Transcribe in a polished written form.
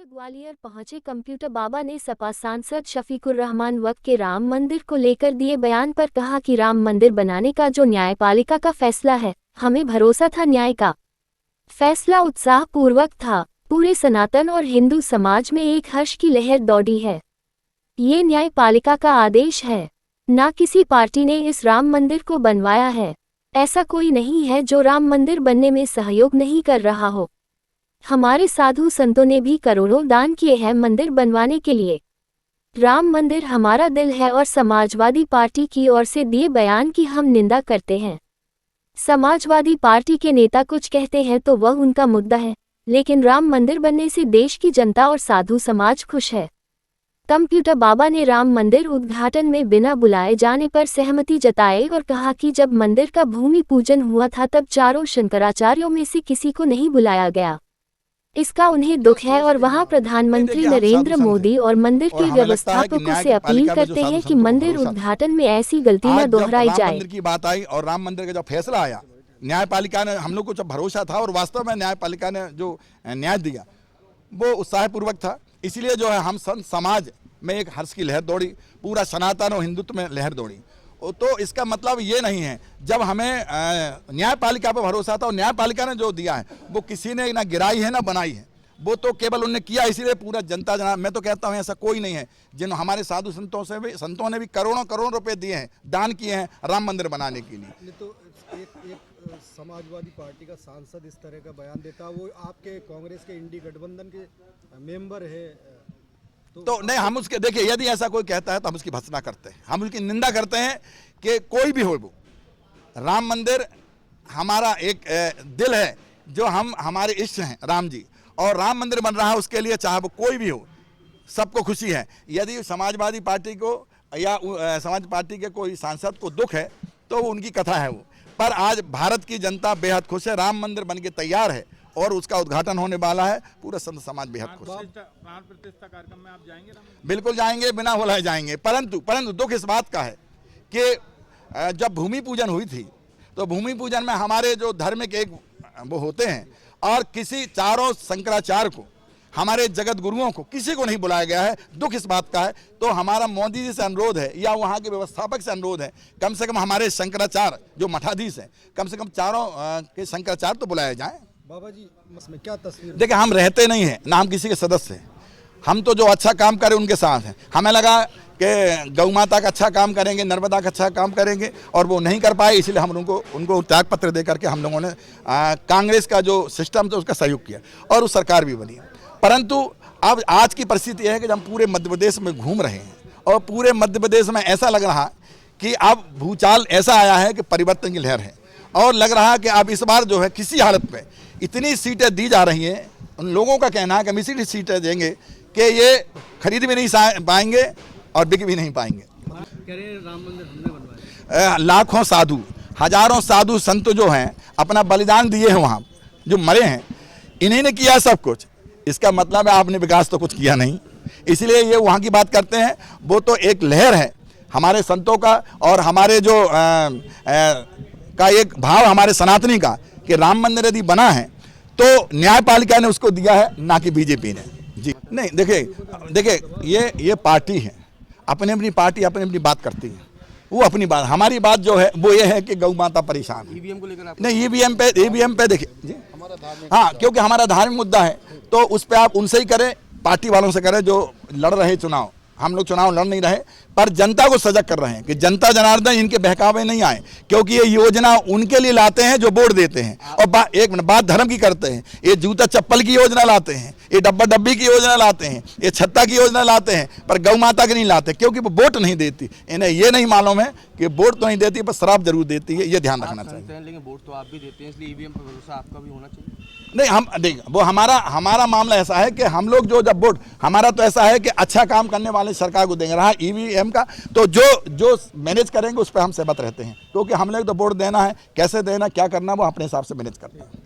ग्वालियर पहुंचे कंप्यूटर बाबा ने सपा सांसद शफीकुर रहमान वक्फ के राम मंदिर को लेकर दिए बयान पर कहा कि राम मंदिर बनाने का जो न्यायपालिका का फैसला है, हमें भरोसा था न्याय का फैसला उत्साहपूर्वक था। पूरे सनातन और हिंदू समाज में एक हर्ष की लहर दौड़ी है। ये न्यायपालिका का आदेश है, ना किसी पार्टी ने इस राम मंदिर को बनवाया है। ऐसा कोई नहीं है जो राम मंदिर बनने में सहयोग नहीं कर रहा हो। हमारे साधु संतों ने भी करोड़ों दान किए हैं मंदिर बनवाने के लिए। राम मंदिर हमारा दिल है और समाजवादी पार्टी की ओर से दिए बयान की हम निंदा करते हैं। समाजवादी पार्टी के नेता कुछ कहते हैं तो वह उनका मुद्दा है, लेकिन राम मंदिर बनने से देश की जनता और साधु समाज खुश है। कंप्यूटर बाबा ने राम मंदिर उद्घाटन में बिना बुलाए जाने पर सहमति जताई और कहा कि जब मंदिर का भूमि पूजन हुआ था तब चारों शंकराचार्यों में से किसी को नहीं बुलाया गया। इसका उन्हें दुख है और वहां प्रधानमंत्री नरेंद्र मोदी और मंदिर के व्यवस्थापकों से अपील करते हैं कि मंदिर उद्घाटन में ऐसी गलती न दोहराई जाए। मंदिर की बात आई और राम मंदिर का जब फैसला आया, न्यायपालिका ने, हम लोग को जब भरोसा था और वास्तव में न्यायपालिका ने जो न्याय दिया वो उत्साहपूर्वक था। इसलिए जो है हम संत समाज में एक हर्ष की लहर दौड़ी, पूरा सनातन और हिंदुत्व में लहर दौड़ी। तो इसका मतलब ये नहीं है, जब हमें न्यायपालिका पर भरोसा था और न्यायपालिका ने जो दिया है वो किसी ने ना गिराई है ना बनाई है, वो तो केवल उन्होंने किया, इसीलिए पूरा जनता जना। मैं तो कहता हूँ ऐसा कोई नहीं है। जिन हमारे साधु संतों ने भी करोड़ों रुपए दिए हैं, दान किए हैं राम मंदिर बनाने के लिए। तो एक समाजवादी पार्टी का सांसद इस तरह का बयान देता, वो आपके कांग्रेस के इंडी गठबंधन के मेंबर है, तो नहीं, हम उसके, देखिए, यदि ऐसा कोई कहता है तो हम उसकी भर्त्सना करते हैं, हम उसकी निंदा करते हैं कि कोई भी हो। वो राम मंदिर हमारा एक दिल है, जो हमारे इष्ट हैं राम जी, और राम मंदिर बन रहा है उसके लिए चाहे वो कोई भी हो, सबको खुशी है। यदि समाजवादी पार्टी को या समाज पार्टी के कोई सांसद को दुख है तो वो उनकी कथा है वो, पर आज भारत की जनता बेहद खुश है। राम मंदिर बन के तैयार है और उसका उद्घाटन होने वाला है। पूरा संत समाज बेहद खुश है। प्राण प्रतिष्ठा कार्यक्रम में आप जाएंगे? बिल्कुल जाएंगे, बिना बुलाए जाएंगे। परंतु दुख इस बात का है कि जब भूमि पूजन हुई थी तो भूमि पूजन में हमारे जो धर्म के एक वो होते हैं और किसी चारों शंकराचार्य को, हमारे जगत गुरुओं को किसी को नहीं बुलाया गया है। दुख इस बात का है। तो हमारा मोदी जी से अनुरोध है या वहाँ के व्यवस्थापक से अनुरोध है, कम से कम हमारे शंकराचार्य जो मठाधीश हैं, कम से कम चारों के शंकराचार्य तो बुलाए जाएं। बाबा जी, इसमें क्या तस्वीर? देखिए, हम रहते नहीं हैं ना हम किसी के सदस्य हैं। हम तो जो अच्छा काम करें उनके साथ हैं। हमें लगा कि गौ माता का अच्छा काम करेंगे, नर्मदा का अच्छा काम करेंगे, और वो नहीं कर पाए, इसलिए हम उनको त्याग पत्र दे करके हम लोगों ने कांग्रेस का जो सिस्टम था उसका सहयोग किया और उस सरकार भी बनी। परंतु अब आज की परिस्थिति यह है कि हम पूरे मध्य प्रदेश में घूम रहे हैं और पूरे मध्य प्रदेश में ऐसा लग रहा कि अब भूचाल ऐसा आया है कि परिवर्तन की लहर है, और लग रहा है कि अब इस बार जो है किसी हालत में इतनी सीटें दी जा रही हैं, उन लोगों का कहना है कि हम इसीलिए सीटें देंगे कि ये खरीद भी नहीं पाएंगे और बिक भी नहीं पाएंगे। राम मंदिर हमने बनवाया। लाखों साधु, हजारों साधु संत जो हैं अपना बलिदान दिए हैं, वहाँ जो मरे हैं, इन्हीं ने किया सब कुछ। इसका मतलब है आपने विकास तो कुछ किया नहीं, इसलिए ये वहाँ की बात करते हैं। वो तो एक लहर है हमारे संतों का और हमारे जो का एक भाव हमारे सनातनी का कि राम मंदिर यदि बना है तो न्यायपालिका ने उसको दिया है, ना कि बीजेपी ने। जी नहीं, देखिए ये पार्टी है, अपनी अपनी पार्टी अपनी अपनी बात करती है। वो अपनी बात, हमारी बात जो है वो ये है कि गौ माता परेशान है। ईवीएम को लेकर नहीं, ईवीएम पे देखिए जी, हाँ, क्योंकि हमारा धार्मिक मुद्दा है तो उस पर आप उनसे ही करें, पार्टी वालों से करें जो लड़ रहे चुनाव। हम लोग चुनाव लड़ नहीं रहे, पर जनता को सजग कर रहे हैं कि जनता जनार्दन इनके बहकावे नहीं आए, क्योंकि ये योजना उनके लिए लाते हैं जो वोट देते हैं। और एक मिनट, बात धर्म की करते हैं। ये जूता चप्पल की योजना लाते हैं, ये डब्बा डब्बी की योजना लाते हैं, ये छत्ता की योजना लाते हैं, पर गौ माता की नहीं लाते, क्योंकि वो वोट नहीं देती। इन्हें ये नहीं मालूम है कि वोट तो नहीं देती पर शराब जरूर देती है। ये ध्यान रखना चाहिए। लेकिन वोट तो आप भी देते हैं, इसलिए ईवीएम पर भरोसा आपका भी होना चाहिए। नहीं, हम देख, वो हमारा मामला ऐसा है कि हम लोग जो जब वोट, हमारा तो ऐसा है कि अच्छा काम करने वाले सरकार को देंगे। रहा ईवीएम का तो जो मैनेज करेंगे उस पर हम सहमत रहते हैं, क्योंकि हम लोग तो वोट देना है, कैसे देना, क्या करना, वो अपने हिसाब से मैनेज करते हैं।